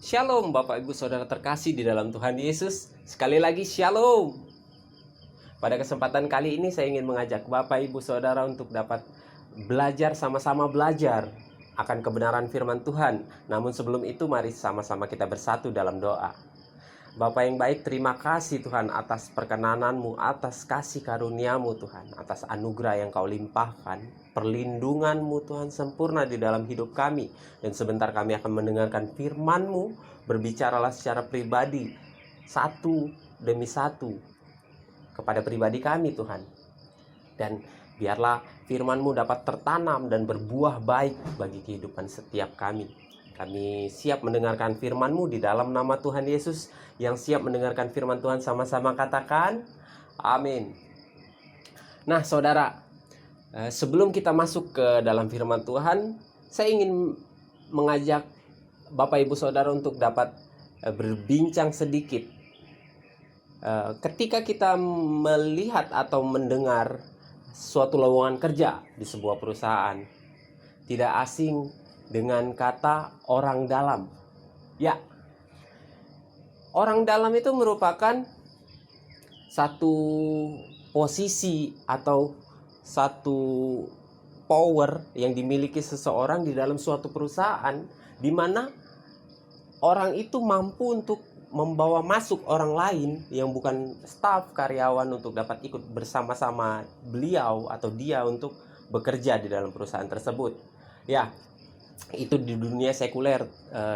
Shalom Bapak Ibu Saudara terkasih di dalam Tuhan Yesus. Sekali lagi Shalom. Pada kesempatan kali ini saya ingin mengajak Bapak Ibu Saudara untuk dapat sama-sama belajar akan kebenaran firman Tuhan. Namun sebelum itu mari sama-sama kita bersatu dalam doa. Bapa yang baik, terima kasih Tuhan atas perkenanan-Mu, atas kasih karunia-Mu Tuhan, atas anugerah yang Kau limpahkan, perlindungan-Mu Tuhan sempurna di dalam hidup kami. Dan sebentar kami akan mendengarkan firman-Mu, berbicaralah secara pribadi, satu demi satu, kepada pribadi kami Tuhan. Dan biarlah firman-Mu dapat tertanam dan berbuah baik bagi kehidupan setiap kami. Kami siap mendengarkan firman-Mu di dalam nama Tuhan Yesus. Yang siap mendengarkan firman Tuhan sama-sama katakan amin. Nah saudara, sebelum kita masuk ke dalam firman Tuhan, saya ingin mengajak Bapak Ibu Saudara untuk dapat berbincang sedikit. Ketika kita melihat atau mendengar suatu lowongan kerja di sebuah perusahaan, tidak asing dengan kata orang dalam. Ya, orang dalam itu merupakan satu posisi atau satu power yang dimiliki seseorang di dalam suatu perusahaan, di mana orang itu mampu untuk membawa masuk orang lain yang bukan staf karyawan untuk dapat ikut bersama-sama beliau atau dia untuk bekerja di dalam perusahaan tersebut. Ya, itu di dunia sekuler,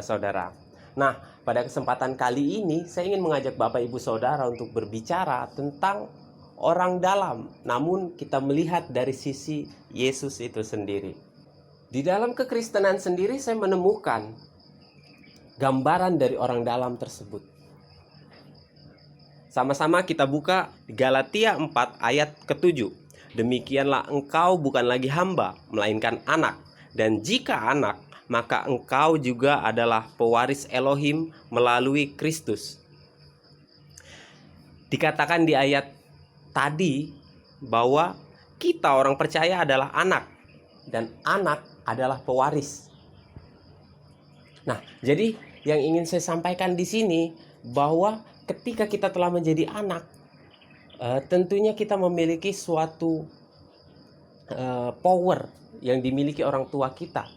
saudara. Nah, pada kesempatan kali ini saya ingin mengajak Bapak Ibu Saudara untuk berbicara tentang orang dalam, namun kita melihat dari sisi Yesus itu sendiri. Di dalam kekristenan sendiri saya menemukan gambaran dari orang dalam tersebut. Sama-sama kita buka Galatia 4 ayat ke-7. Demikianlah engkau bukan lagi hamba, melainkan anak. Dan jika anak, maka engkau juga adalah pewaris Elohim melalui Kristus. Dikatakan di ayat tadi bahwa kita orang percaya adalah anak, dan anak adalah pewaris. Nah, jadi yang ingin saya sampaikan di sini bahwa ketika kita telah menjadi anak, tentunya kita memiliki suatu power yang dimiliki orang tua kita.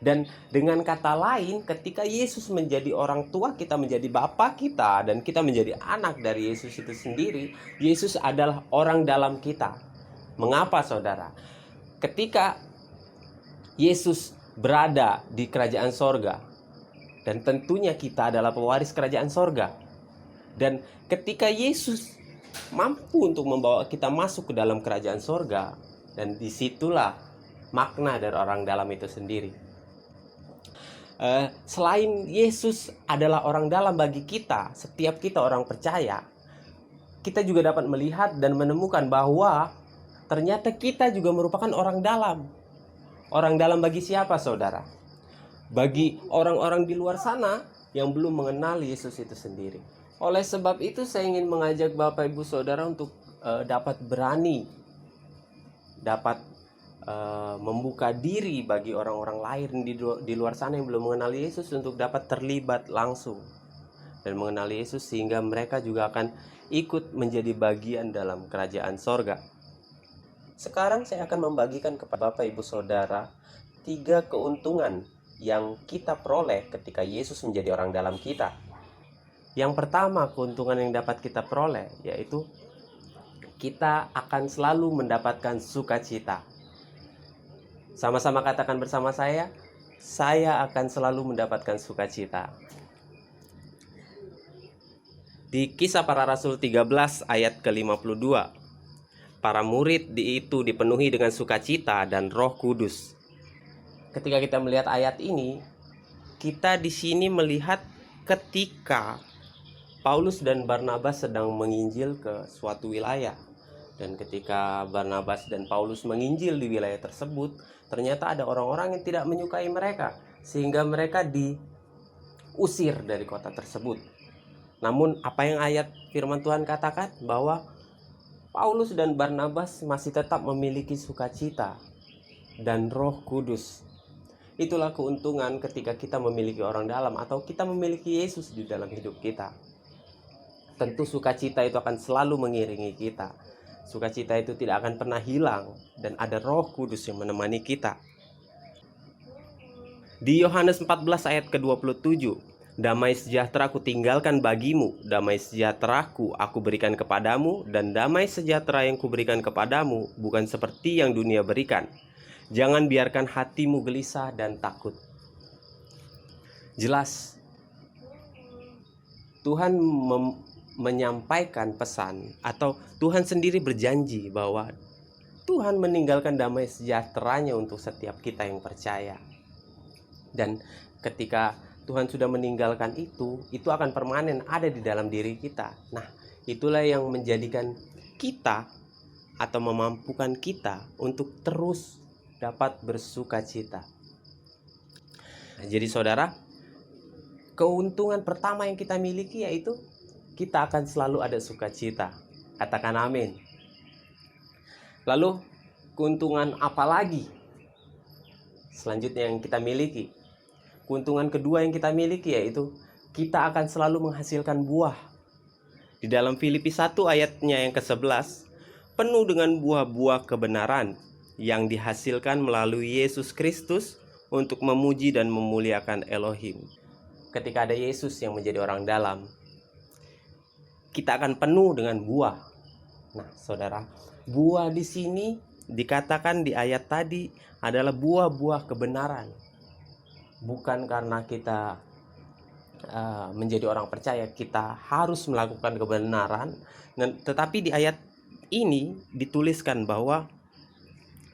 Dan dengan kata lain, ketika Yesus menjadi orang tua kita, menjadi bapa kita, dan kita menjadi anak dari Yesus itu sendiri, Yesus adalah orang dalam kita. Mengapa saudara? Ketika Yesus berada di kerajaan sorga, dan tentunya kita adalah pewaris kerajaan sorga, dan ketika Yesus mampu untuk membawa kita masuk ke dalam kerajaan sorga, dan disitulah makna dari orang dalam itu sendiri. Selain Yesus adalah orang dalam bagi kita, setiap kita orang percaya, kita juga dapat melihat dan menemukan bahwa ternyata kita juga merupakan orang dalam. Orang dalam bagi siapa saudara? Bagi orang-orang di luar sana yang belum mengenal Yesus itu sendiri. Oleh sebab itu saya ingin mengajak Bapak Ibu Saudara untuk dapat berani, dapat membuka diri bagi orang-orang lain di luar sana yang belum mengenal Yesus untuk dapat terlibat langsung dan mengenal Yesus, sehingga mereka juga akan ikut menjadi bagian dalam kerajaan sorga. Sekarang saya akan membagikan kepada Bapak Ibu Saudara 3 keuntungan yang kita peroleh ketika Yesus menjadi orang dalam kita. Yang pertama, keuntungan yang dapat kita peroleh yaitu kita akan selalu mendapatkan sukacita. Sama-sama katakan bersama saya akan selalu mendapatkan sukacita. Di Kisah Para Rasul 13 ayat ke-52, para murid itu dipenuhi dengan sukacita dan Roh Kudus. Ketika kita melihat ayat ini, kita di sini melihat ketika Paulus dan Barnabas sedang menginjil ke suatu wilayah. Dan ketika Barnabas dan Paulus menginjil di wilayah tersebut, ternyata ada orang-orang yang tidak menyukai mereka, sehingga mereka diusir dari kota tersebut. Namun apa yang ayat firman Tuhan katakan? Bahwa Paulus dan Barnabas masih tetap memiliki sukacita dan Roh Kudus. Itulah keuntungan ketika kita memiliki orang dalam atau kita memiliki Yesus di dalam hidup kita. Tentu sukacita itu akan selalu mengiringi kita. Sukacita itu tidak akan pernah hilang dan ada Roh Kudus yang menemani kita. Di Yohanes 14 ayat ke-27, damai sejahtera aku tinggalkan bagimu, damai sejahteraku aku berikan kepadamu, dan damai sejahtera yang kuberikan kepadamu bukan seperti yang dunia berikan. Jangan biarkan hatimu gelisah dan takut. Jelas, Tuhan menyampaikan pesan atau Tuhan sendiri berjanji bahwa Tuhan meninggalkan damai sejahteranya untuk setiap kita yang percaya. Dan ketika Tuhan sudah meninggalkan itu akan permanen ada di dalam diri kita. Nah, itulah yang menjadikan kita atau memampukan kita untuk terus dapat bersuka cita. Nah, jadi saudara, keuntungan pertama yang kita miliki yaitu kita akan selalu ada sukacita. Katakan amin. Lalu, keuntungan apa lagi selanjutnya yang kita miliki? Keuntungan kedua yang kita miliki yaitu kita akan selalu menghasilkan buah. Di dalam Filipi 1 ayatnya yang ke-11, penuh dengan buah-buah kebenaran yang dihasilkan melalui Yesus Kristus untuk memuji dan memuliakan Elohim. Ketika ada Yesus yang menjadi orang dalam, kita akan penuh dengan buah. Nah, saudara, buah di sini dikatakan di ayat tadi adalah buah-buah kebenaran. Bukan karena kita menjadi orang percaya kita harus melakukan kebenaran, tetapi di ayat ini dituliskan bahwa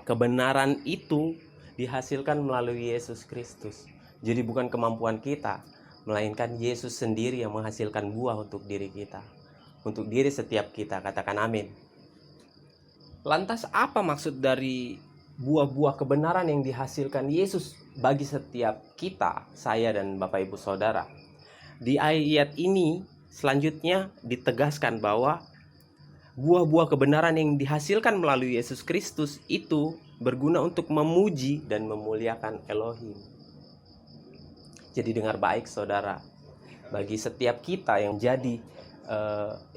kebenaran itu dihasilkan melalui Yesus Kristus. Jadi bukan kemampuan kita, melainkan Yesus sendiri yang menghasilkan buah untuk diri kita, untuk diri setiap kita. Katakan amin. Lantas apa maksud dari buah-buah kebenaran yang dihasilkan Yesus bagi setiap kita, saya dan Bapak Ibu Saudara? Di ayat ini selanjutnya ditegaskan bahwa buah-buah kebenaran yang dihasilkan melalui Yesus Kristus itu berguna untuk memuji dan memuliakan Elohim. Jadi dengar baik saudara, bagi setiap kita yang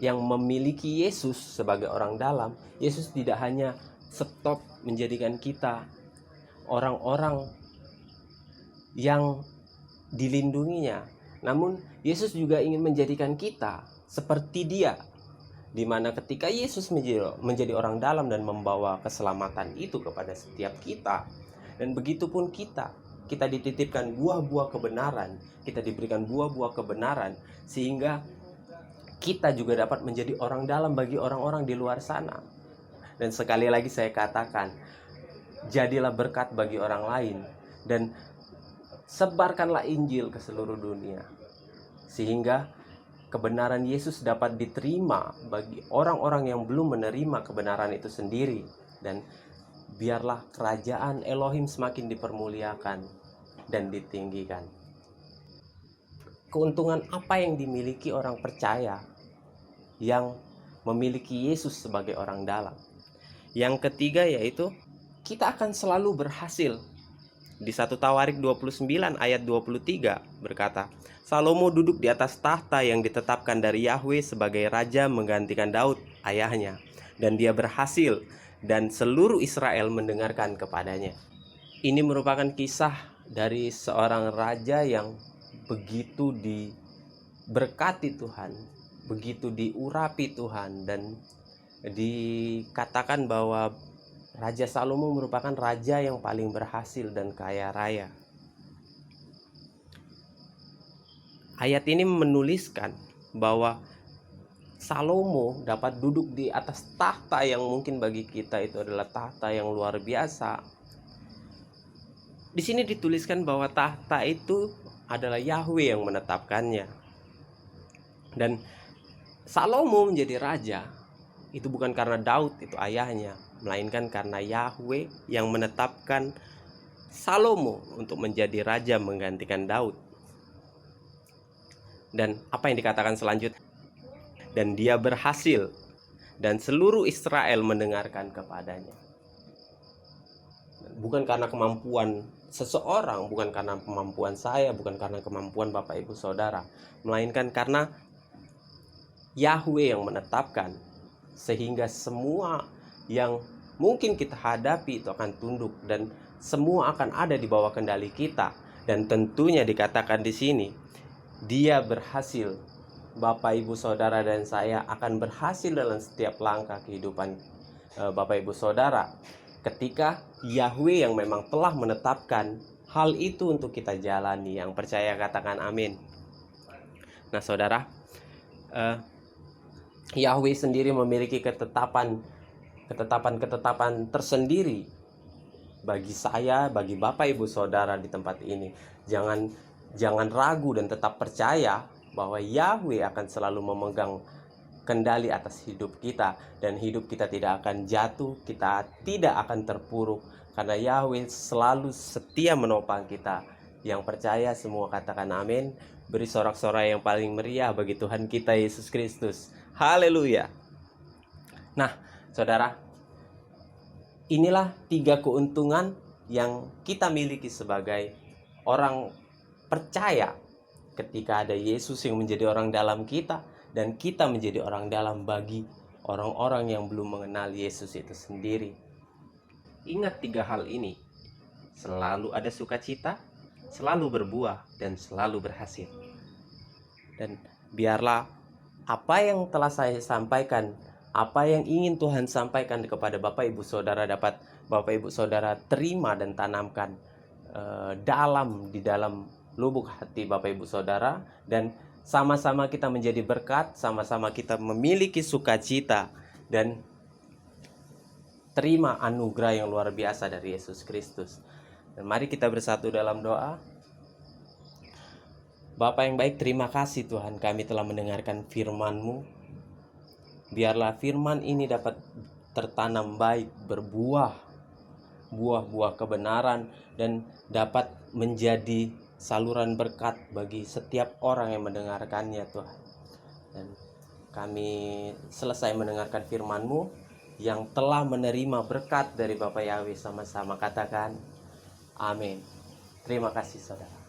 yang memiliki Yesus sebagai orang dalam, Yesus tidak hanya stop menjadikan kita orang-orang yang dilindunginya, namun Yesus juga ingin menjadikan kita seperti Dia, di mana ketika Yesus menjadi orang dalam dan membawa keselamatan itu kepada setiap kita, dan begitupun kita dititipkan buah-buah kebenaran, kita diberikan buah-buah kebenaran, sehingga kita juga dapat menjadi orang dalam bagi orang-orang di luar sana. Dan sekali lagi saya katakan, jadilah berkat bagi orang lain dan sebarkanlah Injil ke seluruh dunia, sehingga kebenaran Yesus dapat diterima bagi orang-orang yang belum menerima kebenaran itu sendiri. Dan biarlah kerajaan Elohim semakin dipermuliakan dan ditinggikan. Keuntungan apa yang dimiliki orang percaya yang memiliki Yesus sebagai orang dalam? Yang ketiga yaitu kita akan selalu berhasil. Di 1 Tawarik 29 ayat 23 berkata, Salomo duduk di atas tahta yang ditetapkan dari Yahweh sebagai raja menggantikan Daud ayahnya, dan dia berhasil dan seluruh Israel mendengarkan kepadanya. Ini merupakan kisah dari seorang raja yang begitu diberkati Tuhan, begitu diurapi Tuhan, dan dikatakan bahwa Raja Salomo merupakan raja yang paling berhasil dan kaya raya. Ayat ini menuliskan bahwa Salomo dapat duduk di atas tahta yang mungkin bagi kita itu adalah tahta yang luar biasa. Di sini dituliskan bahwa tahta itu adalah Yahweh yang menetapkannya. Dan Salomo menjadi raja itu bukan karena Daud itu ayahnya, melainkan karena Yahweh yang menetapkan Salomo untuk menjadi raja menggantikan Daud. Dan apa yang dikatakan selanjutnya? Dan dia berhasil dan seluruh Israel mendengarkan kepadanya. bukan karena kemampuan seseorang, bukan karena kemampuan saya, bukan karena kemampuan Bapak Ibu Saudara, melainkan karena Yahweh yang menetapkan, sehingga semua yang mungkin kita hadapi itu akan tunduk dan semua akan ada di bawah kendali kita. Dan tentunya dikatakan di sini, Dia berhasil. Bapak Ibu Saudara dan saya akan berhasil dalam setiap langkah kehidupan Bapak Ibu Saudara, ketika Yahweh yang memang telah menetapkan hal itu untuk kita jalani. Yang percaya katakan amin. Nah saudara, Yahweh sendiri memiliki ketetapan tersendiri bagi saya, bagi Bapak Ibu Saudara di tempat ini. Jangan ragu dan tetap percaya bahwa Yahweh akan selalu memegang kendali atas hidup kita, dan hidup kita tidak akan jatuh, kita tidak akan terpuruk, karena Yahweh selalu setia menopang kita. Yang percaya semua katakan amin. Beri sorak-sorai yang paling meriah bagi Tuhan kita Yesus Kristus. Haleluya. Nah saudara, inilah 3 keuntungan yang kita miliki sebagai orang percaya ketika ada Yesus yang menjadi orang dalam kita, dan kita menjadi orang dalam bagi orang-orang yang belum mengenal Yesus itu sendiri. Ingat 3 hal ini: selalu ada sukacita, selalu berbuah, dan selalu berhasil. Dan biarlah apa yang telah saya sampaikan, apa yang ingin Tuhan sampaikan kepada Bapak Ibu Saudara, dapat Bapak Ibu Saudara terima dan tanamkan di dalam lubuk hati Bapak Ibu Saudara, dan sama-sama kita menjadi berkat, sama-sama kita memiliki sukacita dan terima anugerah yang luar biasa dari Yesus Kristus. Dan mari kita bersatu dalam doa. Bapa yang baik, terima kasih Tuhan, kami telah mendengarkan firman-Mu. Biarlah firman ini dapat tertanam baik, berbuah, buah-buah kebenaran, dan dapat menjadi saluran berkat bagi setiap orang yang mendengarkannya Tuhan. Dan kami selesai mendengarkan firman-Mu yang telah menerima berkat dari Bapa Yahweh, sama-sama katakan amin. Terima kasih saudara.